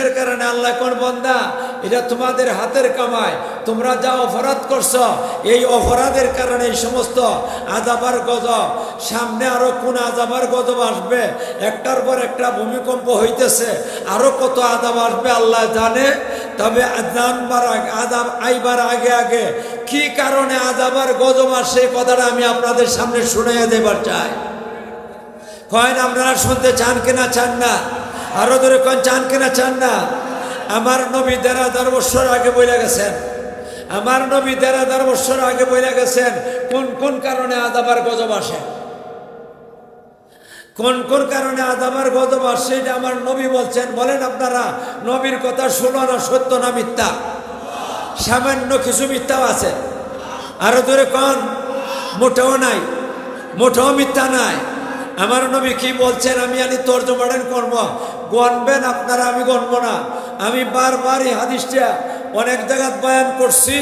এর কারণে আল্লাহ কোন বান্দা এটা তোমাদের হাতের কামাই, তোমরা যা অপরাধ করছো এই অপরাধের কারণে এই সমস্ত আযাবার গজব, সামনে আরো কোন আযাবার গজব আসবে, একটার পর একটা ভূমিকম্প হইতেছে, আরো কত আযাব আসবে আল্লাহ জানে। তবে আযাব আইবার আগে আগে কি কারণে আযাবার গজব আসে কথাটা আমি আপনাদের সামনে শুনাইয়া দেবার চাই। কয়েন আপনারা শুনতে চান কিনা চান না? আরো ধরে কোন চান কিনা চান না? আমার নবী ১,৫০০ বছর আগে বলে গেছেন, আমার নবী ১,৫০০ বছর আগে বলে গেছেন কোন কোন কারণে আযাবার গজব আসে, কোন কোন কারণে আযাবার গজব আসে এটা আমার নবী বলছেন। বলেন আপনারা নবীর কথা শুনো না সত্য না মিথ্যা? সামান্য কিছু মিথ্যাও আছে, আরো ধরে কোন মোটেও নাই, মোটেও মিথ্যা নাই। আমার নবী কি বলছেন আমি তর্জমাটান করব, গণবেন আপনারা, আমি গণবো না। আমি বারবার এই হাদিসটা অনেক জায়গায় বয়ান করছি,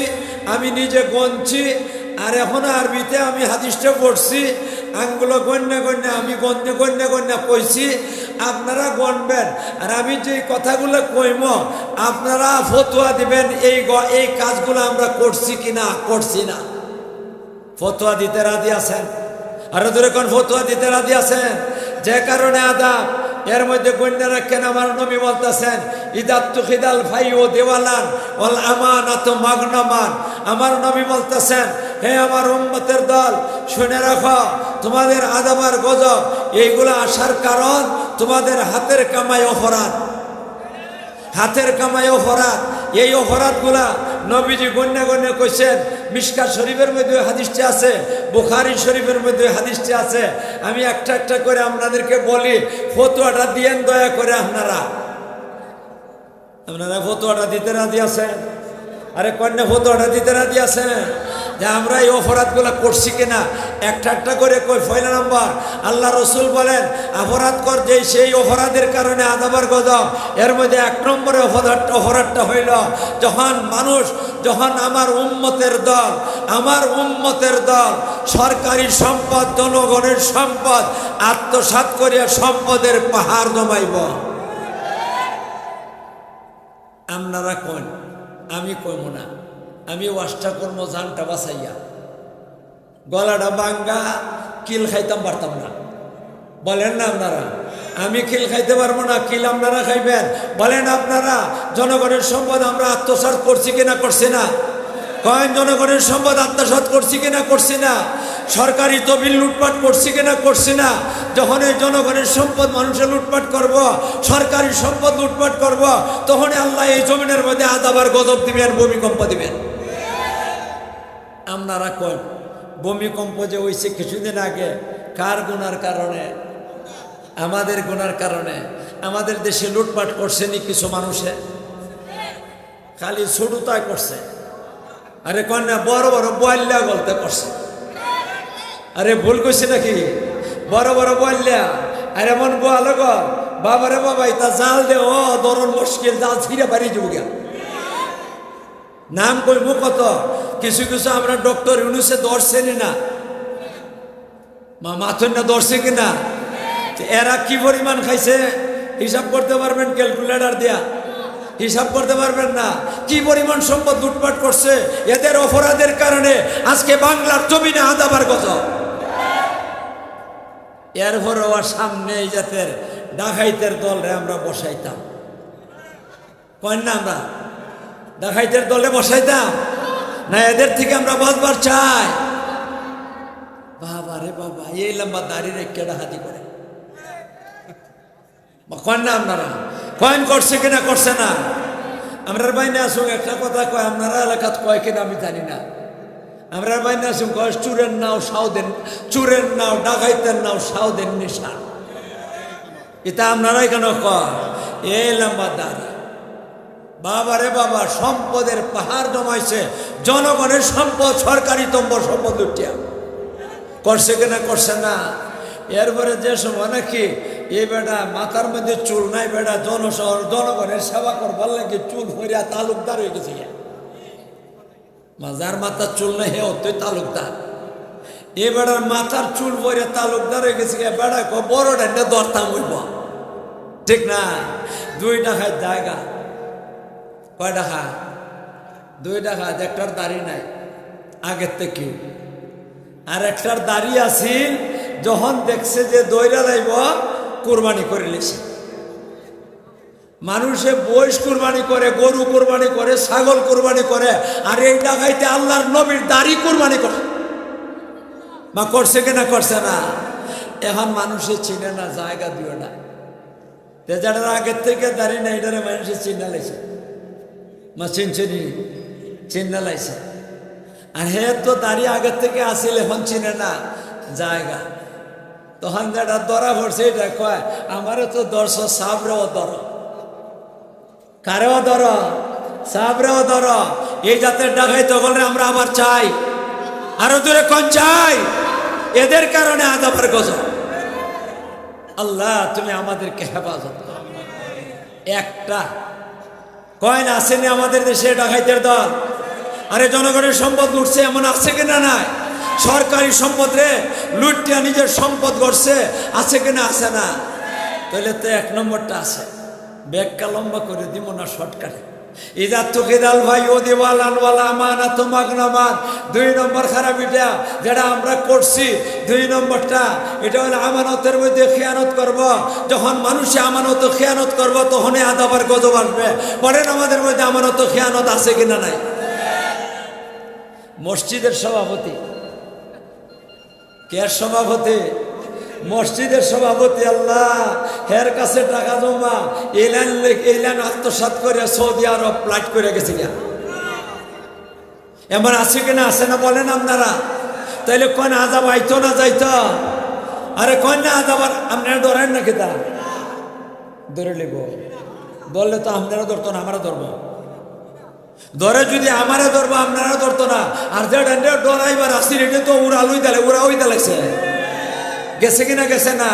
আমি নিজে গণছি, আর এখন আরবিতে আমি হাদিসটা পড়ছি, আঙ্গুলো গণ্যা গণ্যা আমি গণ্যা গণ্যা কইছি, আপনারা গণবেন। আর আমি যে কথাগুলো কইম আপনারা ফতোয়া দিবেন এই কাজগুলো আমরা করছি কিনা করছি না। ফতোয়া দিতে রাজি আছেন? আরো দূরে কোন ফতোয়া দিতে রাজি আছেন? যে কারণে আযাব এর মধ্যে গণ্য রাখেন। আমার নবী বলতেছেন ইদাত্তু খিদাল ফাই ও দেওয়ালান ওয়াল আমানাতু মাগনামান। আমার নবী বলতেছেন হে আমার উম্মতের দল শুনে রাখো, তোমাদের আযাবার গজব এইগুলো আসার কারণ তোমাদের হাতের কামাই অপরাধ, হাতের কামাই অপরাধ। এই অপরাধগুলা নবীজি গণ্যা গণ্য কইছেন। মিশকাত শরীফের মধ্যে হাদিসটি আছে, বুখারী শরীফের মধ্যে হাদিসটি আছে। আমি একটা একটা করে আপনাদেরকে বলি, ফতোয়াটা দিয়েন দয়া করে। আপনারা ফতোয়াটা দিতে রাজি আছেন? আরে কন্যা ফতোয়াটা দিতে রাজি আছেন যে আমরা এই অপরাধগুলো করছি কিনা? একটা একটা করে কই। পয়লা নম্বর, আল্লাহ রসুল বলেন অপরাধ কর যে সেই অপরাধের কারণে আযাবার গজব। এর মধ্যে এক নম্বরে অপরাধটা হইল যখন আমার উম্মতের দল সরকারি সম্পদ, জনগণের সম্পদ আত্মসাৎ করিয়া সম্পদের পাহাড় জমাইব। আপনারা কোন? আমি কইব না, আমি ওয়াজটা করব জানটা বাঁচাইয়া। গলাটা ভাঙ্গা কিল খাইতাম পারতাম না, বলেন না আপনারা? আমি কিল খাইতে পারবো না, কিল আপনারা খাইবেন। বলেন আপনারা জনগণের সম্পদ আমরা আত্মসাৎ করছি কিনা করছি না? কয়েন জনগণের সম্পদ আত্মসাৎ করছি কিনা করছি না? সরকারি তহবিল লুটপাট করছি কিনা করছি না? যখন এই জনগণের সম্পদ মানুষের লুটপাট করব, সরকারি সম্পদ লুটপাট করব, তখন আল্লাহ এই জমিনের মধ্যে আযাবার গজব দিবেন, ভূমিকম্প দিবেন। আপনারা কয় ভূমিকম্প যে হয়েছে কিছুদিন আগে, কার গুনার কারণে? আমাদের গুনার কারণে। আমাদের দেশে লুটপাট করছেনি কিছু মানুষে, খালি ছোটতায় করছে। আরে কন্যা বড় বড় বল্যা গলতে করছে। আরে ভুল করছে নাকি? বড় বড় বল্যা আর এমন বোয়ালো গল বাবারে বাবা তা জাল দে ও ধরন মুশকিল, জাল ছিঁড়ে বাড়ি যাবো। নাম কইব কত? কিছু কিছু আমরা ডক্টর ইউনুসে ধরছেনি না, মাথুর না ধরছে কিনা? এরা কি পরিমাণ খাইছে হিসাব করতে পারবেন? ক্যালকুলেটর দিয়া হিসাব করতে পারবেন না কি পরিমাণ সম্পদ লুটপাট করছে। এদের অপরাধের কারণে আজকে বাংলার জমিনে আযাবার গজব। এরপর ওর সামনে এই জাতের ডাকাইতের দলরে আমরা বসাইতাম, কয় না? আমরা ডাকাইতের দলে বসাইতাম না? এদের থেকে আমরা বাঁচবার চাই। বাবা রে বাবা, এই লম্বা দাড়ি রেখে ডাকাতি করে, কয় না? আপনারা কয়েন করছে কিনা করছে না? আমরা বাইনে আসুন একটা কথা কয়, আপনারা এলাকাত কয় কিনা আমি জানি না। আমরা বাইনে আসুন কয় চুরের নাও সাউদেন, চুরের নাও ডাকাইতের নাও সাউদেন নিশান। এটা আপনারাই কেন কয়? এই লম্বা দাড়ি। বাবা রে বাবা, সম্পদের পাহাড় জমাইছে, জনগণের সম্পদ, সরকারি সম্পদ উঠিয়া করছে কিনা করছে না? এরপরে যে সময় নাকি এই বেটা মাথার মধ্যে চুল নাই, বেটা জনগণের সেবা করবার লাগে চুল হইয়া তালুকদার হয়ে গেছে। যার মাথার চুল নাই হে অতই তালুকদার। এ বেটার মাথার চুল ভরে তালুকদার হয়ে গেছে। বেটা বড় ডান্ডা দরতাম হইব, ঠিক না? 2 টাকার জায়গা, কয় টাকা? 2 টাকা। একটার দাড়ি নাই আগের থেকে, আর একটার দাড়ি আছিল, যখন দেখছে যে দইরা লাইব কোরবানি করে লিছে। মানুষে বয়স কোরবানি করে, গরু কোরবানি করে, ছাগল কোরবানি করে, আর এই টাকাইতে আল্লাহর নবীর দাড়ি কোরবানি করে। মা করছে কিনা? করছে না। এখন মানুষে চিনে না, জায়গা দিও না। যারা আগের থেকে দাড়ি নাই এটারে মানুষে চিন্তা লাইছে, মা চিনছে নি? চিন্তা লাইছে। আর হে তো দাড়ি আগের থেকে আসিল, এখন চিনে না জায়গা। তখন যেটা ধরা পড়ছে এটা কয়, আমারও তো দর্শ সাবরেও ধর, কারেও ধর, সাবরেও ধর। এই জাতের ডাকাই তখন আমরা আবার চাই, আরো দূরে কোন চাই। এদের কারণে আযাবের গজব। আল্লাহ তুমি আমাদেরকে হেফাজত করো। একটা কয়েন আসেনি আমাদের দেশে ডাকাইতের দল। আরে জনগণের সম্পদ লুটছে, এমন আছে কিনা? নাই। সরকারি সম্পদ রে লুটিয়া নিজের সম্পদ করছে, আছে কিনা? আছে না। তাহলে তো 1 নম্বরটা আছে। ব্যাগটা লম্বা করে দিব না, শর্টকাটে। ইদা তুকিদাল ভাই ও দিওয়ালান ওয়ালা আমানাত মাগনামান। 2 নম্বর খারাপ এটা, যেটা আমরা করছি। 2 নম্বরটা এটা হলো আমানতের মধ্যে খেয়ানত করব। যখন মানুষে আমানত খেয়ানত করব, তখনই আযাবের গজব আসবে। বলেন আমাদের মধ্যে আমানত খেয়ানত আছে কিনা? নাই। মসজিদের সভাপতি কে? সভাপতি, মসজিদের সভাপতি। আল্লাহ হের কাছে টাকা জমা, এলান আত্মসাৎ করে সৌদি আরব ফ্লাইট করে গেছে গিয়া। এমন আছে কিনা? আছে না? বলেন আপনারা। তাইলে কোন আযাব আইতো না যাইতো? আরে কোন না আযাব? আপনারা ধরেন না কিতা? ধরে লিব। বললে তো আপনারা ধরতো না, আমরা ধরবো। ধরে যদি আমারে ধরবো, আপনারা ধরতো না। আর যেটা ডরাইবার আসি, এটা তো ওরা ওই দালাইছে। গেছে কিনা? গেছে না।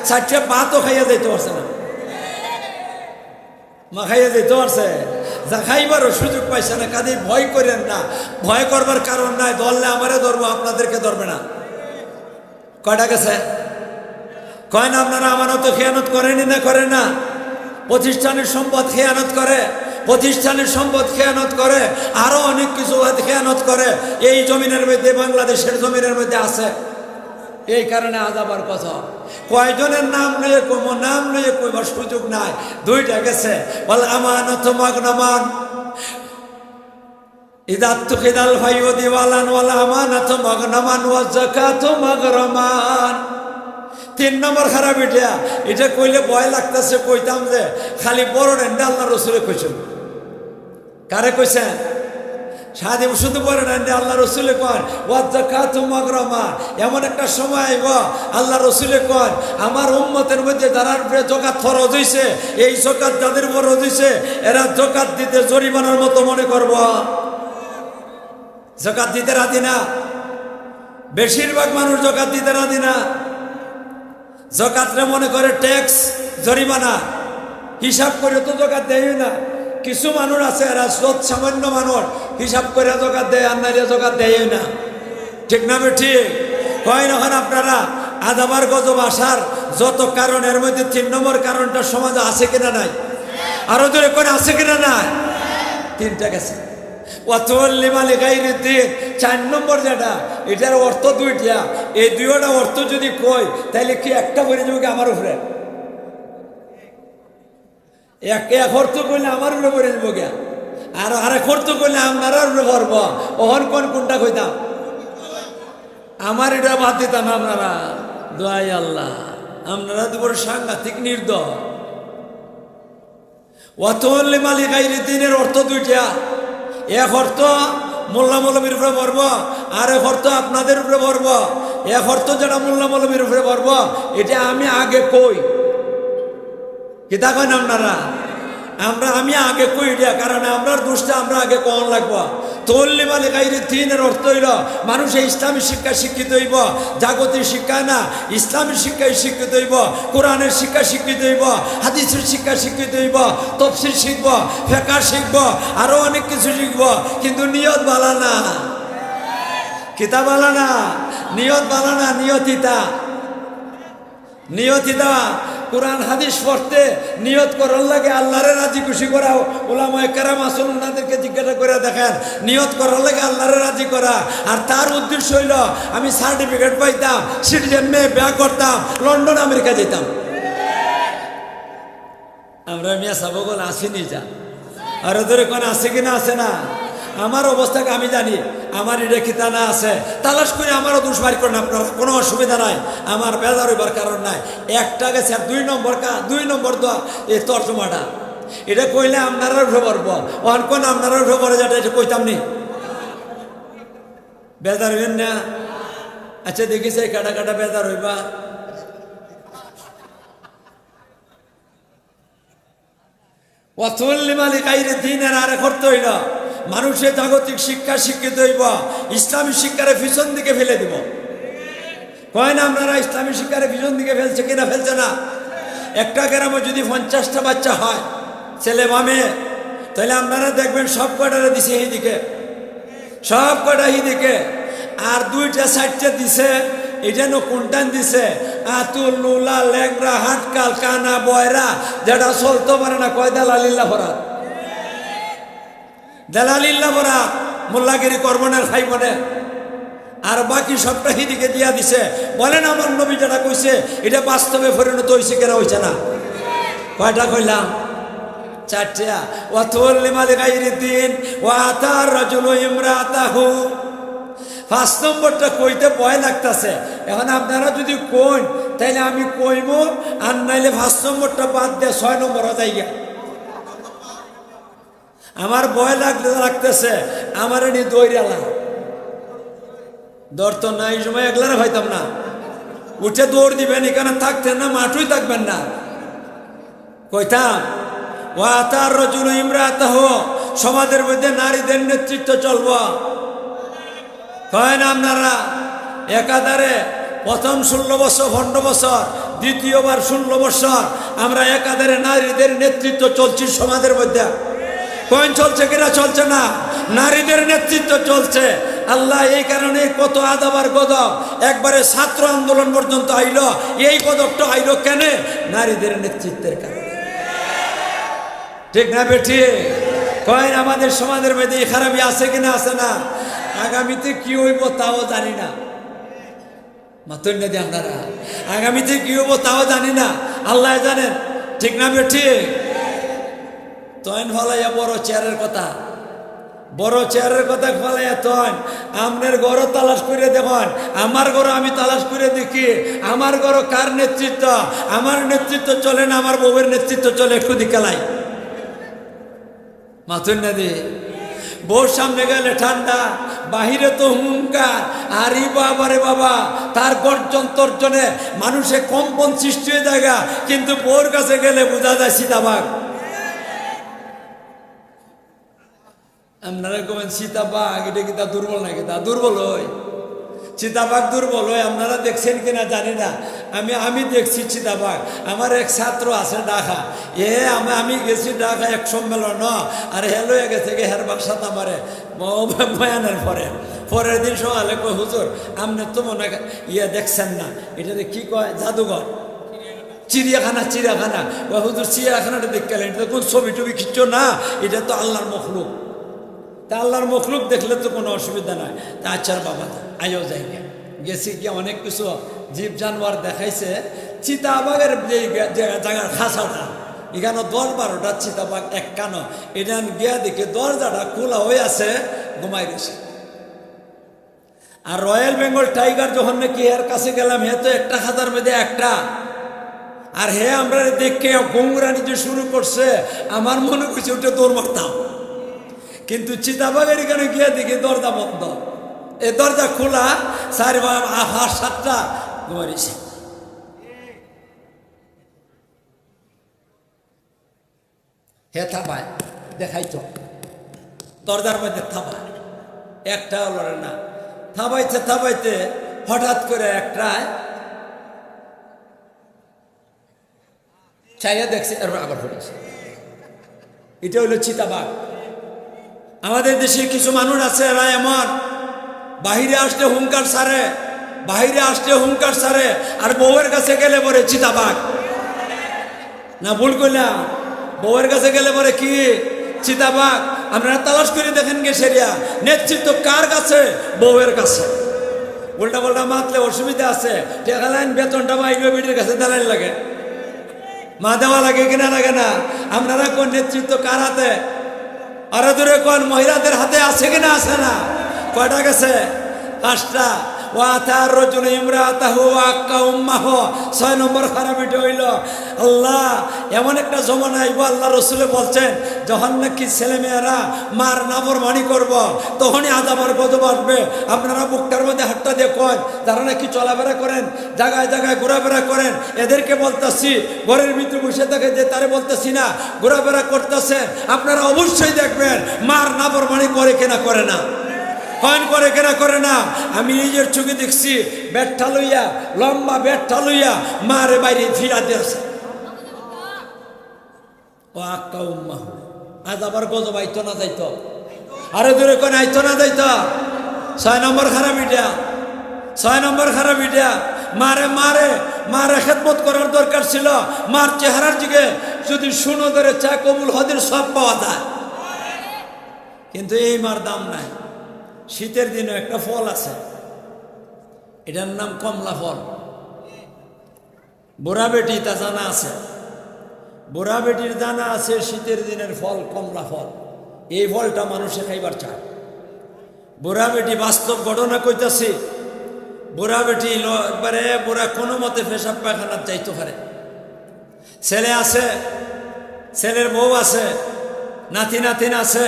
4টা ভাতও খাইয়া যাইতে পারছে না, মা খাইয়া যাইতে পারছে, যা খাইবারও সুযোগ পাইছে না। কাজে ভয় করেন না, ভয় করবার কারণ নাই। ধরলে আমারে ধরবো, আপনাদেরকে ধরবে না। কয়টা গেছে? কয় না আপনারা আমানত খেয়ানত করেনি না? করে না। প্রতিষ্ঠানের সম্পদ খেয়ানত করে, প্রতিষ্ঠানের সম্পদ খেয়ানত করে, আরো অনেক কিছু খেয়ানত করে। এই জমিনের মধ্যে, বাংলাদেশের জমিনের মধ্যে আছে। এই কারণে আযাবের কথা। কয়জনের নাম লইয়ে কইব? নাম লইয়ে কইবার সুযোগ নাই। 2টা গেছে। বল আমানত মাগনামান, ইদা তুকিদাল ভাইউ দিওয়ালান ওয়াল আমানত মাগনামান ওয়া যাকাতু মাগরামান। 3 নম্বর খারাপ এটা। এটা কইলে ভয় লাগতেছে, কইতাম যে খালি বড় ডেন্ডা আল্লাহ রসুলে কইছেন। কারে কইছেন? সাদি শুধু বড় ডেন্ডা আল্লাহ রসুলে কন ওয়া যাকাতু মাগরামান। এমন একটা সময় আইব আল্লাহ রসুলে কন, আমার উম্মতের মধ্যে যারার উপরে যাকাত ফরজ হইছে, এই যাকাত যাদের ফরজ হইছে, এরা যাকাত দিতে জরিমানার মতো মনে করব। যাকাত দিতে রাজি না। বেশিরভাগ মানুষ যাকাত দিতে রাজি না। যাকাতরে মনে করে ট্যাক্স, জরিমানা। হিসাব করে তো যাকাত দেয় না। কিছু মানুষ আছে, এরা সামান্য মানুষ, হিসাব করে যাকাত দেয়, আর নাইলে যাকাত দেয় না। ঠিক না? ঠিক হয় না? আপনারা আযাবের গজব আসার যত কারণ, এর মধ্যে 3 নম্বর কারণটা সমাজে আছে কিনা? নাই। আরো দূরে করে আছে কিনা? নাই। 3টা গেছে। ওয়াতুল্লিমালি গায়রিদ্দিন 4 নম্বর যেটা, এটার অর্থ 2টা। এই 2টা অর্থ যদি কই, তাহলে কি একটা বলে যাবে আমার উপরে? এক অর্থ কইলে আমার উপরে পড়ে যাবো গিয়া, আর আরেক অর্থ কইলে আপনারা উপরে পড়বো। ওহন কোনটা কইতাম? আমার এটা বাদ দিতাম। আপনারা দোয়াই আল্লাহ, আপনারা তো বড় সাংঘাতিক নির্দয়। ওয়াতুল্লিমালি গায়রিদ্দিনের অর্থ 2টা। এক অর্থ মোল্লা মৌলবীর উপরে পড়ব, আর এক অর্থ আপনাদের উপরে পড়ব। এক অর্থ যেটা মোল্লা মৌলবীর উপরে পড়ব, এটা আমি আগে কই। কিতা কইন আপনারা? আমি আগে কই এটা, কারণ আমরার দোষটা আমরা আগে কম লাগবো। তল্লিমালি গায়রিদ্দিনের অর্থ হইল মানুষে ইসলামী শিক্ষা শিক্ষিত হইব, জাগতিক শিক্ষা না, ইসলামী শিক্ষায় শিক্ষিত হইব, কোরআনের শিক্ষা শিক্ষিত হইব, হাদিসের শিক্ষা শিক্ষিত হইব, তাফসীর শিখব, ফিকহ শিখব, আরো অনেক কিছু শিখব। কিন্তু নিয়ত ভালো না। কিতা ভালো না? নিয়ত ভালো না। নিয়তিতা কোরআন হাদিস পড়তে নিয়ত করার লাগে আল্লাহরে রাজি খুশি করাও। ওলামায়ে কেরাম আসল ওনাদেরকে জিজ্ঞাসা করে দেখেন, নিয়ত করার লাগে আল্লাহরে রাজি করা, আর তার উদ্দেশ্য হইল আমি সার্টিফিকেট পাইতাম, সিটিজেন মেয়ে বিয়া করতাম, লন্ডন আমেরিকা যেতাম। আমরা মিয়া সাবগল আসিনি যা, আর ধরে কোন আছে কিনা আছে না। আমার অবস্থাকে আমি জানি, আমার এটা খিতানা আছে, তালাশ করে আমারও দোষ বাড়ি করেন আপনারা, কোনো অসুবিধা নাই, আমার বেজার হইবার কারণ নাই। একটা গেছে আর 2 নম্বর দোয়া এই তর্জমাটা, এটা কইলে আপনারা উঠে পড়বো, ওখান কোন আপনারা উঠে পড়ে যাটা এটা কইতাম নি, বেজার হইবেন না। আচ্ছা দেখিস এই কাটা কাটা বেজার হইবা। ওয়াতুল্লি মালিক আইরে দিনের আরে করতে হইল মানুষের জাগতিক শিক্ষা শিক্ষিত হইব, ইসলামী শিক্ষারে পিছন দিকে ফেলে দিব। কয় না আপনারা ইসলামী শিক্ষারে পিছন দিকে ফেলছে কিনা, ফেলছে না। একটা গ্রামে যদি 50টা বাচ্চা হয় ছেলে বা মেয়ে, তাহলে আপনারা দেখবেন সব কটারে দিছে এই দিকে, সব কটা এই দিকে, আর 2টা 4টে দিছে এই যেন কোনটান দিছে আতুল লুলা ল্যাংরা হাটকাল কানা বয়রা, যেটা চলতে পারে না কয় দালালিল্লাহ ভরাত, দালালিল্লাহ ভরাত, মোল্লাগিরি করবনের খাই মনে, আর বাকি সবটা হিদিকে দিয়া দিছে। বলেন আমার নবী যেটা কইছে এটা বাস্তবে পরিণত হয়েছে কেনা, হয়েছে না? কয়টা কইলাম? 4টা। ওয়াতুল্লি মালিক আইরি দিন ওয়া আতার রাজুলু ইমরাতাহু। 5 নম্বরটা কইতে ভয় লাগতেছে। এখন আপনারা যদি কইন তাইলে আমি কইব, আর নাইলে 5 নম্বরটা বাদ দিয়ে 6 নম্বর যাইয়া। আমার ভয় লাগতেছে, আমার এনে দৌড়ালা দৌড় তো নাই, সময় একলারে হইতাম না, উঠে দৌড় দিবেন, এখানে থাকতেন না, মাঠুই থাকবেন না। কইতাম ওয়া তার রাজুলু ইমরাতাহু, সমাজের মধ্যে নারীদের নেতৃত্ব চলব। কয় না আপনারা একাধারে প্রথম 16 বছর 15 বছর, দ্বিতীয়বার 16 বছর আমরা একাধারে নারীদের নেতৃত্ব চলছি সমাজের মধ্যে। কোন চলছে কিনা? চলছে না, নারীদের নেতৃত্ব চলছে। আল্লাহ এই কারণে কত আদাব আর গদব, একবারে ছাত্র আন্দোলন পর্যন্ত আইল। এই গদবটা আইল কেন? নারীদের নেতৃত্বের কারণে। ঠিক না বেঠি? কয় আমাদের সমাজের মধ্যে এই খারাপই আছে কিনা, আছে না? আগামীতে কি হইব তাও জানি না, মাতন না দিয়ে আপনারা আগামীতে কি হইব তাও জানি না, আল্লাহ জানেন। ঠিক না বেঠি? তখন ফলাইয়া বড় চেয়ারের কথা, বড় চেয়ারের কথা ফলাইয়া তখন আপনার ঘর তালাশ করে দেখুন, আমার ঘর আমি তালাশ করে দেখি, আমার ঘর কার নেতৃত্ব, আমার নেতৃত্ব চলে না, আমার বউয়ের নেতৃত্ব চলে, একটু দিকালাই মাথুর না দিয়ে। বউর সামনে গেলে ঠান্ডা, বাহিরে তো হুঙ্কার, আরে বাবা রে বাবা, তার গর্জন তর্জনে মানুষের কম্পন সৃষ্টি হয়ে যায়, কিন্তু বউর কাছে গেলে বোঝা যায় সীতাবাঘ। আপনারা কবেন সীতাবাঘ এটা কি তা দুর্বল নাকি? তা দুর্বল হয়, চিতাবাঘ দুর্বল হয়। আপনারা দেখছেন কিনা জানি না, আমি দেখছি চিতাবাঘ। আমার এক ছাত্র আছে ঢাকা, আমি গেছি ঢাকা এক সম্মেলন, আর হেলো গেছে হের বাসাত আমারে বয়ানের পরের দিন সকালে কয় হুজুর আপনি তো মনে দেখছেন না, এটাতে কি কয় জাদুঘর, চিড়িয়াখানা কয় হুজুর চিড়িয়াখানাটা দেখলেন, এটা কোন ছবি টবি কিচ্ছু না, এটা তো আল্লাহর মখলুক। তা আল্লাহর মখলুক দেখলে তো কোনো অসুবিধা নাই। তা আচ্ছা বাবা আয়ও যাই গেছি গিয়ে অনেক কিছু জীব জানোয়ার দেখাইছে। চিতাবাঘের যে জায়গার খাঁচাটা, এখানে 10-12টা চিতাবাঘ এক কানো, এটা গিয়া দেখে দরজাটা খোলা হয়ে আছে, ঘুমাই গেছে। আর রয়্যাল বেঙ্গল টাইগার যখন নাকি এর কাছে গেলাম, হে তো একটা খাতার মধ্যে একটা, আর হে আমরা দেখে গঙ্গুরানি যে শুরু করছে, আমার মনে করছে ওটা দৌড় মারতাম, কিন্তু চিতাবাঘের এখানে গিয়ে দেখি দরজা বন্ধ, এ দরজা খোলা, 4-5-7টা ঘুমাইছে। হে থাপায় দেখাইতো দরজার মধ্যে থাপায়, একটা লড়ে না, থাপাইতে হঠাৎ করে একটায় চাইয়া দেখছে, এরপর আবার হয়েছে। এটা হইল চিতাবাঘ। আমাদের দেশের কিছু মানুষ আছে এরা এমন, বাহিরে আসলে হুঙ্কার সারে, আর বউয়ের কাছে গেলে পরে চিতাবাঘ। না ভুল করলাম? বউয়ের কাছে গেলে পরে কি চিতাবাঘ? আপনারা তালাশ করে দেখেন গে সেরিয়া নেতৃত্ব কার কাছে? বউয়ের কাছে। উল্টা পাল্টা মাতলে অসুবিধা আছে, টাকা লাইন বেতনটা বাইরে বেটির কাছে দাঁড়াই লাগে, মা দেওয়া লাগে কিনা লাগে না? আপনারা কোন নেতৃত্ব কার হাতে? আরো দূরে কোন মহিলাদের হাতে আছে কিনা আছে না? কয়টা গেছে? 5টা। ওয়াতার রজুল ইমরাতাহু আক্কা উম্মাহ। 6 নম্বর খারাপ এটা হইল। আল্লাহ এমন একটা জমানা আইব, আল্লাহ রসুলে বলছেন যখন নাকি ছেলেমেয়েরা মার নাফরমানি করব তখনই আযাবের গজব আসবে। আপনারা বুকটার মধ্যে হাতটা দিয়ে কয় যারা নাকি চলাফেরা করেন, জায়গায় জায়গায় ঘোরাফেরা করেন, এদেরকে বলতেছি, ঘরের ভিতরে বসে থাকে যে তারে বলতেছি না, ঘোরাফেরা করতেছেন, আপনারা অবশ্যই দেখবেন মার নাফরমানি করে কিনা করে না, কয়েন করে কেনা করে না। আমি নিজের চোখে দেখছি, ব্যাটটা লইয়া, লম্বা ব্যাটটা লইয়া মারে বাইরে ফিরা দিয়েছে। ও আক্কা উম্মা, আজ আবার গজব আইতো না যাইতো? আরে দূরে কোন আইতো না যাইতো? 6 নম্বর খারাপ এটা, 6 নম্বর খারাপ এটা। মারে মারে মারে খেদমত করার দরকার ছিল। মার চেহারার দিকে যদি শুনো ধরে চা কবুল হদের সব পাওয়া যায়, কিন্তু এই মার দাম নাই। শীতের দিনে একটা ফল আছে, এটার নাম কমলা ফল। বুড়া বেটি তা জানা আছে, বুড়া বেটির জানা আছে শীতের দিনের ফল কমলা ফল। এই ফলটা মানুষে খাইবার চায়। বুড়া বেটি বাস্তব ঘটনা কইতাছি, বুড়া বেটি একবারে বুড়া কোনো মতে পেশাব পায়খানার যাইতে পারে। ছেলে আছে, ছেলের বউ আছে, নাতি নাতিন আছে।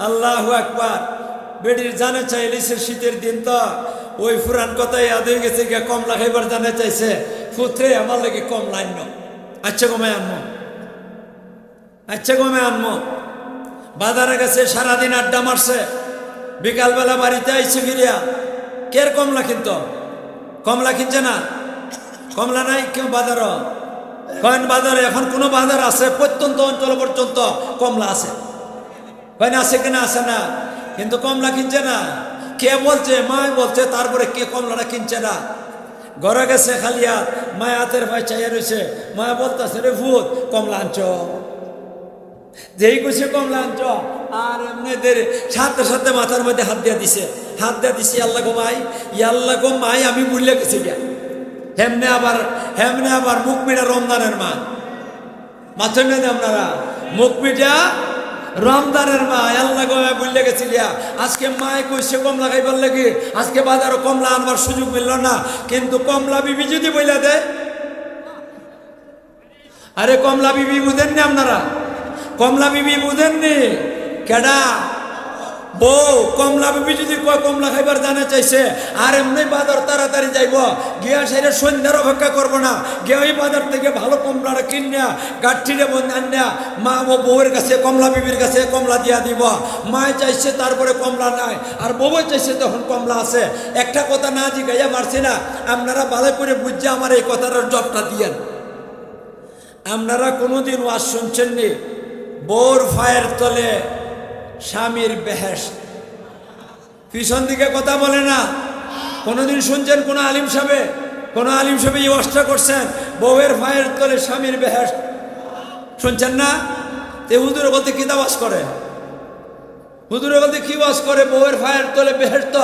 আল্লাহু আকবার। বেটির জানে চাইলিছে শীতের দিন তো ওই পুরান কথাই ইয়াদ হয়ে গেছে, গিয়া কমলা খাইবার জানে চাইছে। ফুত্রে আমার লাগে কমলা আনলো, আচ্ছা কমে আনবো, আচ্ছা কমে আনবো। বাজারে গেছে, সারাদিন আড্ডা মারছে, বিকালবেলা বাড়িতে আইছে ফিরিয়া কের কমলা কিনত? কমলা কিনছে না, কমলা নাই কেউ বাজার। কয়েন বাজারে এখন কোনো বাজার আছে প্রত্যন্ত অঞ্চল পর্যন্ত কমলা আছে, কয়েন আছে কিনা আছে না, কিন্তু কমলা কিনছে না। কে বলছে? মায় বলছে। তারপরে কে কমলাটা কিনছে না? ঘরে গেছে খালি হাত, মায় হাতের ভাই চাইয়া রয়েছে। মায়া বলতেছে রে ভূত কমলা আনছ, যেই কইছে কমলা আনছ আর এমনিদের সাথে সাথে মাথার মধ্যে হাত দিয়া দিছে, হাত দিয়া দিছে। আল্লাহ গো ভাই, আল্লাহ গো মাই আমি ভুলে গেছি গিয়া। হেমনে আবার মুখ মিটা রমজানের মা, মাছের নেই আপনারা মুখ মিটা রমজানের মা। আল্লাহ গো ভুলে গেছি গিয়া। আজকে মায় কইছে কমলা খাইবার লাগে, আজকে বাজারও কমলা আনবার সুযোগ মিলল না। কিন্তু কমলা বিবি যদি বইলা দেয়, আরে কমলা বিবি বুঝেননি আপনারা? কমলা বিবি বুঝেননি? কেডা? বউ। কমলা বিবি যদি কয় কমলা খাইবার জানা চাইছে, আর এমনি বাজার তাড়াতাড়ি যাইব, গিয়া সেরে সন্ধ্যার অপেক্ষা করবো না, গিয়া ওই বাজার থেকে ভালো কমলাটা কিনিয়া গাঠিরে বন্ধ আনিয়া মা ও বউয়ের কাছে, কমলা বিবির কাছে কমলা দিয়া দিব। মায় চাইছে তারপরে কমলা নাই, আর বউ চাইছে তখন কমলা আছে। একটা কথা না জিগাইয়া মারছি না, আপনারা ভালো করে বুঝছে আমার এই কথাটার জবটা দিয়েন। আপনারা কোনোদিন ওয়াজ শুনছেননি বউর ফায়ের তলে স্বামীর বেহেশত? পিছন দিকে কথা বলে না। কোনোদিন শুনছেন কোন আলিম সাহেব, কোন আলিম সাহেব এই ওয়াজটা করছেন বউয়ের ফায়ের তলে স্বামীর বেহেশত? শুনছেন না? তে হুজুরে বলতে কি ওয়াজ করে? হুজুরে বলতে কি ওয়াজ করে? বউয়ের ফায়ের তলে বেহেশত,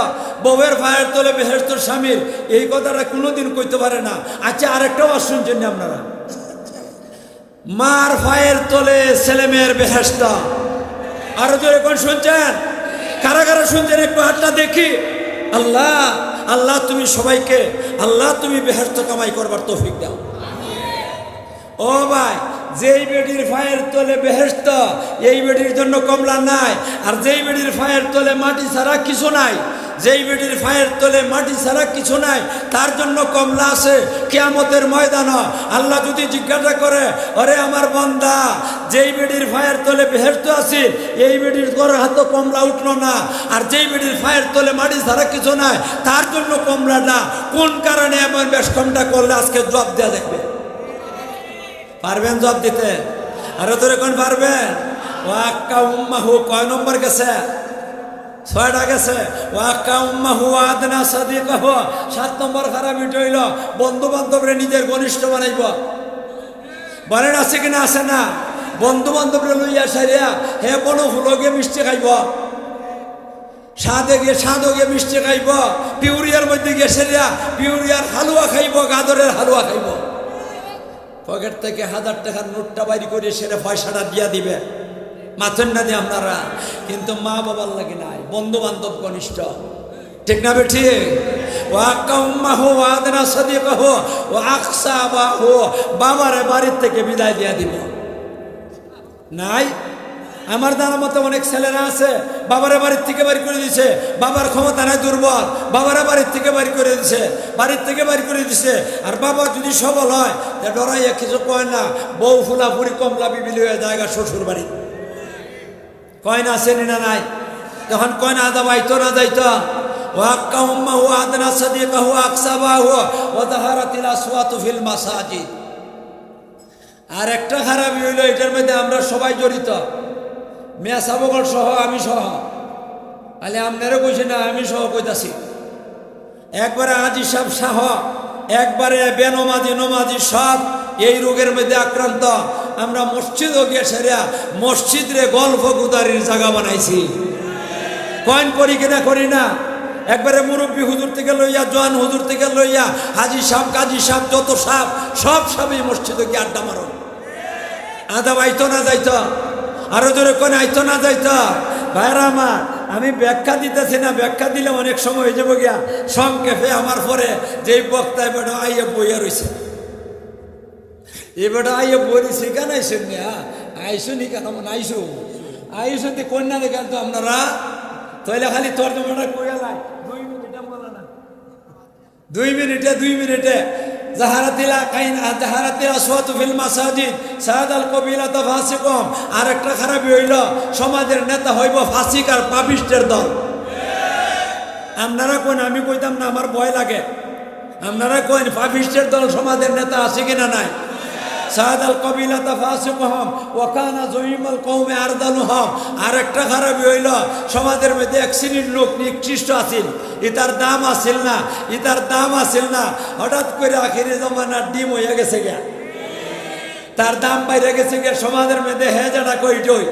বউয়ের ফায়ের তলে বেহেশত স্বামীর, এই কথাটা কোনোদিন কইতে পারে না। আচ্ছা আরেকটা ওয়াজ শুনছেন না আপনারা? মার ফায়ের তলে ছেলে মেয়ের বেহেশত। আরো জোরে কোন শুনছেন? কারা কারা শুনছেন একটু হাতটা দেখি। আল্লাহ আল্লাহ তুমি সবাইকে, আল্লাহ তুমি বেহেশত কামাই করবার তৌফিক দাও। ও ভাই, যেই বেটির ফায়ের তলে বেহেশত, এই বেটির জন্য কমলা নাই। আর যেই বেটির ফায়ের তলে মাটি ছাড়া কিছু নাই, যেই বেটির ফায়ের তলে মাটি ছাড়া কিছু নাই, তার জন্য কমলা আছে কিয়ামতের ময়দান। আল্লাহ যদি জিজ্ঞাসা করে, আরে আমার বান্দা, যেই বেটির ফায়ের তলে বেহেশত আছে, এই বেটির ঘর হাতে কমলা উঠলো না, আর যেই বেটির ফায়ের তলে মাটি ছাড়া কিছু নাই, তার জন্য কমলা না, কোন কারণে এমন বেশ কমটা করলে আজকে জবাব দেওয়া দেখবে। পারবেন জবাব দিতে? আরো তোরে কোন পারবেন? ওয়াক্কা উম্মাহু কয় নম্বর গেছে? 6টা গেছে। ওয়াক্কা উম্মাহু আদনা সাদিকাহু 7 নম্বর খারাপ হইল, বন্ধু বান্ধবরে নিজের ঘনিষ্ঠ বানাইব। বলেন আছে কিনা আছে না? বন্ধু বান্ধব লইয়া সারিয়া হে বনো ফুলগে মিষ্টি খাইব, সাদে গিয়ে সাদগে মিষ্টি খাইব, পিউরিয়ার মধ্যে গিয়ে সেরিয়া পিউরিয়ার হালুয়া খাইব, গাজরের হালুয়া খাইব। পকেট থেকে 1000 টাকার নোটটা বাইর করে সেরে পয়সাটা দিয়া দিবে, মাথেন না দিয়ে আপনারা। কিন্তু মা বাবার লাগে নাই, বন্ধু বান্ধব ঘনিষ্ঠ, ঠিক না বেঠি? বাবারে বাড়ির থেকে বিদায় দিয়া দিব নাই। আমার জানা মতো অনেক ছেলেরা আছে বাবারে বাড়ির থেকে বাড়ি করে দিছে, বাবার ক্ষমতা নাই, দুর্বল, বাবারা বাড়ির থেকে বাড়ি করে দিছে, বাড়ির থেকে বাড়ি করে দিছে। আর বাবা যদি সবল হয় তা ডরাইয়া কিছু কয় না, বউ ফুলাফুরি কমলা বিবিলি হয়ে জায়গা শ্বশুর বাড়ি, কয় না আসেনি না নাই? তখন কয় না আদা বাইতো না যাইতো। আর একটা খারাপ হইল, এটার মধ্যে আমরা সবাই জড়িত, মেয়া সাবকল সহ, আমি সহ। আলে আপনারও কইছে না, আমি সহ কইতাছি। একবারে আজি সব সাহ, একবারে বেনমাজি নমাজি সব এই রোগের মধ্যে আক্রান্ত। আমরা মসজিদও গিয়ে সেরা মসজিদ রে গল্প গুদারির জায়গা বানাইছি, কয়েন করি কিনা করি না। একবারে মুরব্বী হুজুর থেকে লইয়া, জোয়ান হুজুর থেকে লইয়া, হাজি সাহেব, কাজী সাহেব, যত সাহেব সব সবই মসজিদে গিয়ে আড্ডা মারো। আদা আইতো না যাইতো, আরো জোরে কোন আইতো না যাইতো। ভাইরা আমার, আমি ব্যাখ্যা দিতেছি না, ব্যাখ্যা দিলে অনেক সময় হয়ে যাবো গিয়া। সংক্ষেপে আমার পরে যেই বক্তায় বেটা আইয়া বইয়া রয়েছে, এই বেটা আইয়া বই রয়েছে কেন আইসেন না? আইসো নি কেন? আইসো আইসো কন্যা দেখেন তো আপনারা, তাইলে খালি তর্জমাটা কইয়া লাই 2 মিনিটে বলা না, 2 মিনিটে জাহারাতিলা কাইন জাহারাতিল আসওয়াতু ফিল মাসাজিদ সাদাল কবিলাতা ফাসিকুম। আর একটা খারাপ হইল, সমাজের নেতা হইব ফাসিক আর পাপিষ্টের দল। আপনারা কোন, আমি কইতাম না, আমার ভয় লাগে। আপনারা কোন পাপিষ্টের দল সমাজের নেতা আছে কিনা নাই? সাদাল কবিলাতা ফাসিকুম ওয়া কানা জয়িমাল কওমে আরদালুহুম। আর একটা খারাপ হইল, সমাজের মধ্যে এক শ্রেণীর লোক নিকৃষ্ট আছিল, ইতার দাম আছিল না, ইতার দাম আছিল না। হঠাৎ করে আখিরি জমানার ডিম হইয়া গেছে গিয়া, তার দাম বাইরে গেছে গিয়া। সমাজের মধ্যে হেজাটা কইটই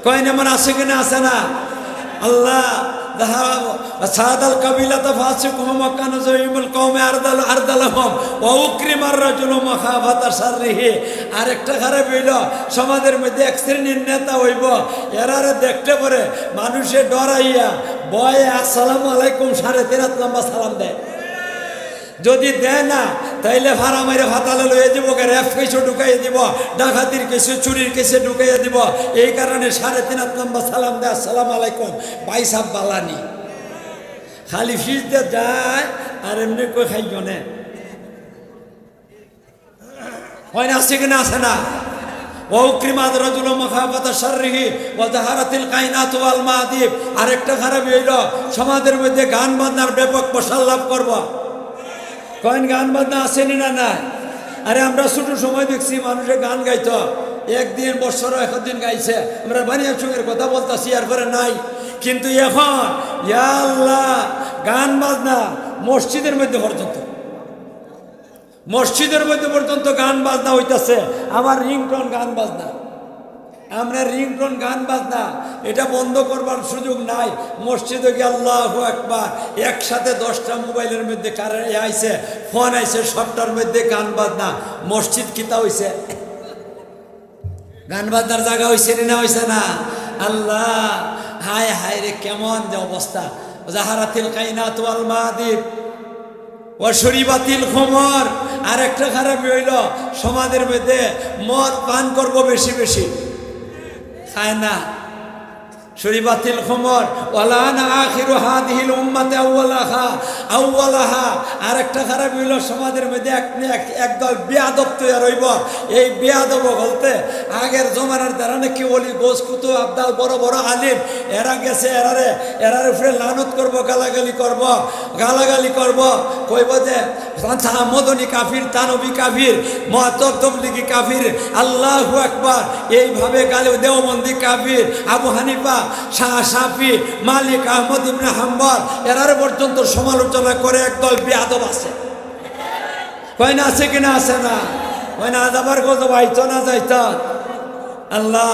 কইন এমন আছে কিনা আছে না? আল্লাহ সাদাল কাবিলাতা ফাসিকুহুম ওয়া কানা জয়িমুল কওমে আরদালহুম ওয়া উকরিমার রাজুলু মাখাফাতা শাররিহি। আর একটা খারাপ হইল, সমাজের মধ্যে এক শ্রেণীর নেতা হইব, এরারে দেখতে পারে মানুষে ডরাইয়া বয়ে আসসালামু আলাইকুম 3.5 হাত লম্বা সালাম দেয়। যদি দেয় না তাইলে ভাড়া মাইরে ভাতালে লইয়ে দিব, রেপ কেসে ঢুকাইয়ে দিব, ডাকাতির কেসে, চুরির কেসে ঢুকাইয়ে দিব। এই কারণে 3.5 হাত লম্বা সালাম দেয়, আসসালামু আলাইকুম ভাই সাহেব বালানি। খালি ফিস দিয়ে যায় আর এমনি কই খাই জনে হয় না? আছে কিনা আছে না? ওয়াউক্রিমাদ রাজুলু মাখাফাতা শাররিহি ওয়া যাহারাতিল কায়নাতু ওয়াল মাদিব। আরেকটা খারাপ হইল, সমাজের মধ্যে গান বাজনার ব্যাপক প্রসার লাভ করব। কয়েন গান বাজনা আসেনি না নাই? আরে আমরা ছোট সময় দেখছি মানুষে গান গাইতো, একদিন বছর 1 দিন গাইছে। আমরা বানিয়ার সঙ্গের কথা বলতেছি, এরপরে নাই। কিন্তু এখন ইয়া আল্লাহ, গান বাজনা মসজিদের মধ্যে পর্যন্ত, মসজিদের মধ্যে পর্যন্ত গান বাজনা হইতাছে। আমার রিংটোন গান বাজনা, আমরা রিংটোন গান বাজনা এটা বন্ধ করবার সুযোগ নাই। মসজিদে গিয়ে আল্লাহু আকবার, একসাথে 10টা মোবাইলের মধ্যে আইছে, ফোন আইছে, সবটার মধ্যে গান বাজনা। মসজিদ কিতা হইছে? গান বাজনার জায়গা হইছে না হইছে না? আল্লাহ, হায় হায় রে, কেমন যে অবস্থা। জাহারাতিল কায়নাতু ওয়াল মাদিব ওয়া শরিবাতিল খুমর। আর একটা খারাপ হইল, সমাজের মধ্যে মদ পান করব বেশি বেশি, খায় না। শরিবাতিল খুমর ওয়ালানা আখিরু হাদিহিল উম্মাতি আউওয়ালাহা। আর একটা খারাপ হইল, সমাজের মধ্যে একদল বেয়াদব তৈরি হইব। এই বেয়াদব বলতে আগের জমানার দ্বারা নাকি ওলি গোস কুতুব আবদাল বড় বড় আলিম এরা গেছে, এরার উপরে লানত করব, গালাগালি করব, কইব যে মদনী কাফির, তানবী কাফির, মুআত্তাব তাবলিগী কাফির, আল্লাহু আকবার। এইভাবে গালি, দেওবন্দি কাফির, আবু হানিফা, শাফি, মালিক, আহমদ ইবনে হাম্বল, এরার পর্যন্ত সমালোচনা করে একদল বেয়াদব আছে। কয় না আছে কিনা আছে না? ওই না আজাবার গজব আইতো না যাইতো আল্লাহ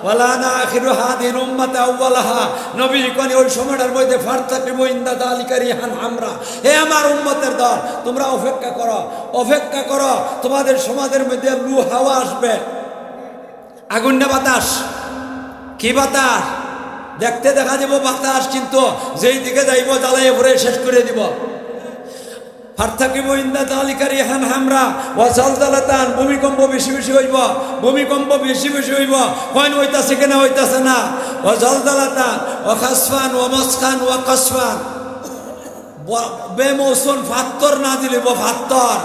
ওয়ালানা আখিরু হাদির উম্মাতে আউওয়ালাহা নবী কোন ওই সময়টার মধ্যে ফারতাকিবু ইনদা যালিকা রিহান আমরা হে আমার উম্মতের দল তোমরা অপেক্ষা করো তোমাদের সমাজের মধ্যে লু হাওয়া আসবে আগুন না বাতাস কি বাতাস দেখতে দেখা যাব বাতাস কিন্তু যেই দিকে যাইব জ্বালাইয়ে ভরে শেষ করে দিব ফারতাকিবু ইনদা যালিকা রিহান হামরা ওয়া জালজালাতান ভূমিকম্প বেশি বেশি হইব কোন হইতাছে কিনা হইতাছে না ওয়া জালজালাতান ওয়া খাসফান ওয়া মাসখান ওয়া কাসফান বেমৌসুম ফাত্তর না দিলে ফাত্তর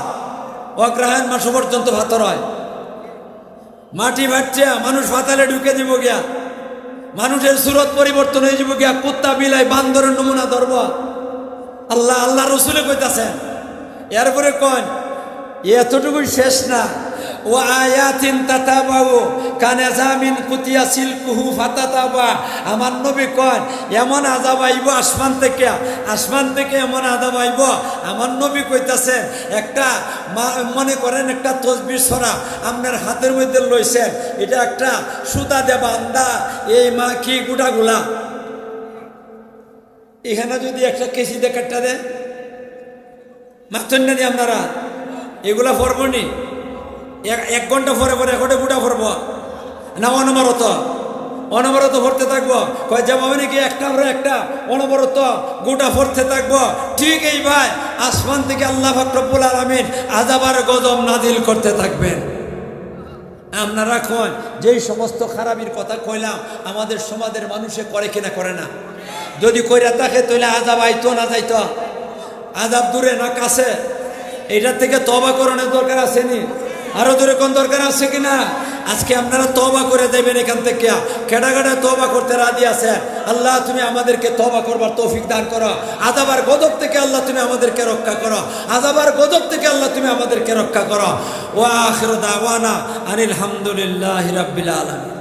অগ্রহায়ণ মাস পর্যন্ত ফাত্তর হয় মাটি ভাটছে মানুষ পাতালে ঢুকে দিব গিয়া মানুষের সুরত পরিবর্তন হয়ে যাব গিয়া কুত্তা বিলাই বান্দরের নমুনা ধরব আল্লাহ রসুলে কইতাছেন এরপরে কোন এতটুকুই শেষ না ও আয়াতিন তাতাবাউ কানাজামিন কুতিয়া সিলকুহু ফাতাতাবা আমার নবী কোন এমন আযাব আইব আসমান থেকে এমন আযাব আইব আমার নবী কইতাছেন একটা মনে করেন একটা তসবিহ সরা আপনার হাতের মধ্যে লইছেন এটা একটা সুতা দে বান্দা এই মা কি গুটাগুলা এখানে যদি একটা কেসি দিয়ে কাটটা দেন মাথন না দিয়ে আপনারা এগুলা ফরবনি 1 ঘন্টা পরে একটা গুটা ফরব না অনবরত ভরতে থাকবো কয় যাবো নাকি একটা অনবরত গোটা ভরতে থাকবো ঠিক এই ভাই আসমান থেকে আল্লাহ পাক রব্বুল আলামিন আযাব আর গজব নাজিল করতে থাকবেন আপনারা কোন যেই সমস্ত খারাপির কথা কইলাম আমাদের সমাজের মানুষে করে কিনা করে না যদি কইরা থাকে তাহলে আযাব আইতো না যাইতো আযাব দূরে না কাছে এইটার থেকে তওবা করানোর দরকার আছে নি আরো দূরে কোন দরকার আছে কিনা আজকে আপনারা তওবা করে দেবেন এখান থেকে কেডা তওবা করতে রাজি আছে আল্লাহ তুমি আমাদেরকে তওবা করবার তৌফিক দান করো আযাব আর গজব থেকে আল্লাহ তুমি আমাদেরকে রক্ষা করো আযাব আর গজব থেকে আল্লাহ তুমি আমাদেরকে রক্ষা করো ওয়া আখিরু দাওয়ানা আনিল হামদুলিল্লাহি রাব্বিল আলামিন।